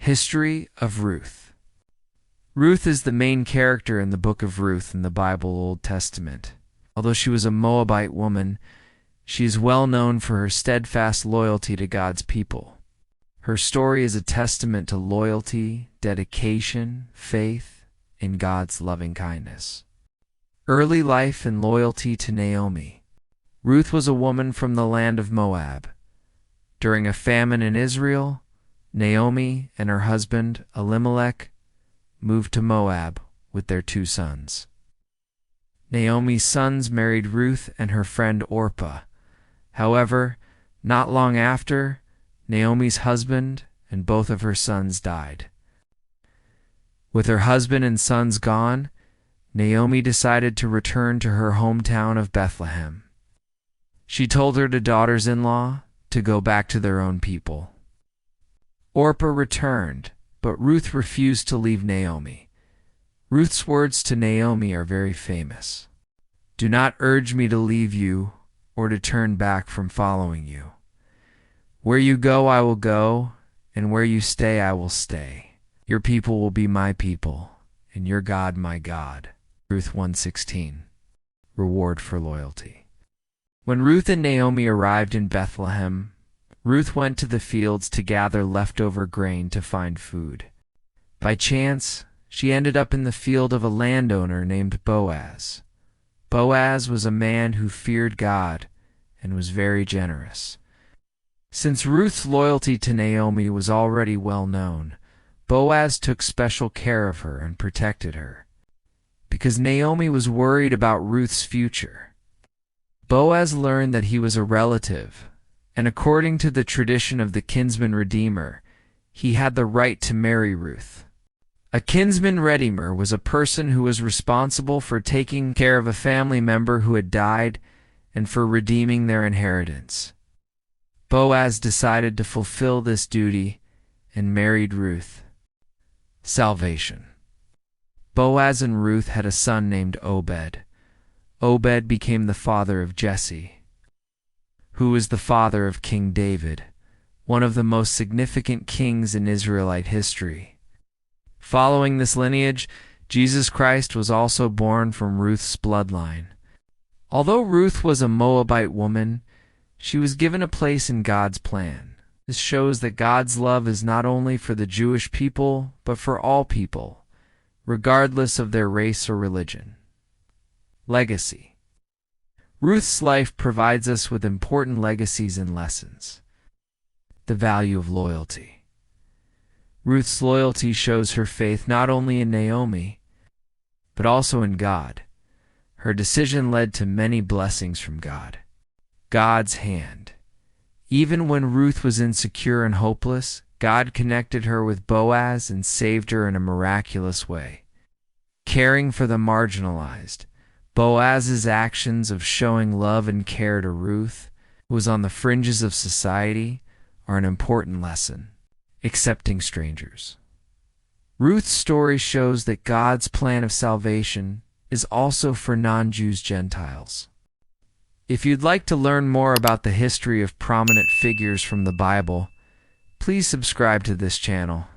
History of Ruth. Ruth is the main character in the book of Ruth in the Bible Old Testament. Although she was a Moabite woman, she is well known for her steadfast loyalty to God's people. Her story is a testament to loyalty, dedication, faith, and God's loving kindness. Early life and loyalty to Naomi. Ruth was a woman from the land of Moab. During a famine in Israel, Naomi and her husband, Elimelech, moved to Moab with their 2 sons. Naomi's sons married Ruth and her friend Orpah. However, not long after, Naomi's husband and both of her sons died. With her husband and sons gone, Naomi decided to return to her hometown of Bethlehem. She told her daughters-in-law to go back to their own people. Orpah returned, but Ruth refused to leave Naomi. Ruth's words to Naomi are very famous. "Do not urge me to leave you or to turn back from following you. Where you go, I will go, and where you stay, I will stay. Your people will be my people, and your God my God." Ruth 1:16. Reward for loyalty. When Ruth and Naomi arrived in Bethlehem, Ruth went to the fields to gather leftover grain to find food. By chance, she ended up in the field of a landowner named Boaz. Boaz was a man who feared God and was very generous. Since Ruth's loyalty to Naomi was already well known, Boaz took special care of her and protected her. Because Naomi was worried about Ruth's future, Boaz learned that he was a relative, and according to the tradition of the kinsman redeemer, he had the right to marry Ruth. A kinsman redeemer was a person who was responsible for taking care of a family member who had died and for redeeming their inheritance. Boaz decided to fulfill this duty and married Ruth. Salvation. Boaz and Ruth had a son named Obed. Obed became the father of Jesse, who was the father of King David, one of the most significant kings in Israelite history. Following this lineage, Jesus Christ was also born from Ruth's bloodline. Although Ruth was a Moabite woman, she was given a place in God's plan. This shows that God's love is not only for the Jewish people, but for all people, regardless of their race or religion. Legacy. Ruth's life provides us with important legacies and lessons. The value of loyalty. Ruth's loyalty shows her faith not only in Naomi, but also in God. Her decision led to many blessings from God. God's hand. Even when Ruth was insecure and hopeless, God connected her with Boaz and saved her in a miraculous way. Caring for the marginalized. Boaz's actions of showing love and care to Ruth, who was on the fringes of society, are an important lesson. Accepting strangers. Ruth's story shows that God's plan of salvation is also for non-Jews Gentiles. If you'd like to learn more about the history of prominent figures from the Bible, please subscribe to this channel.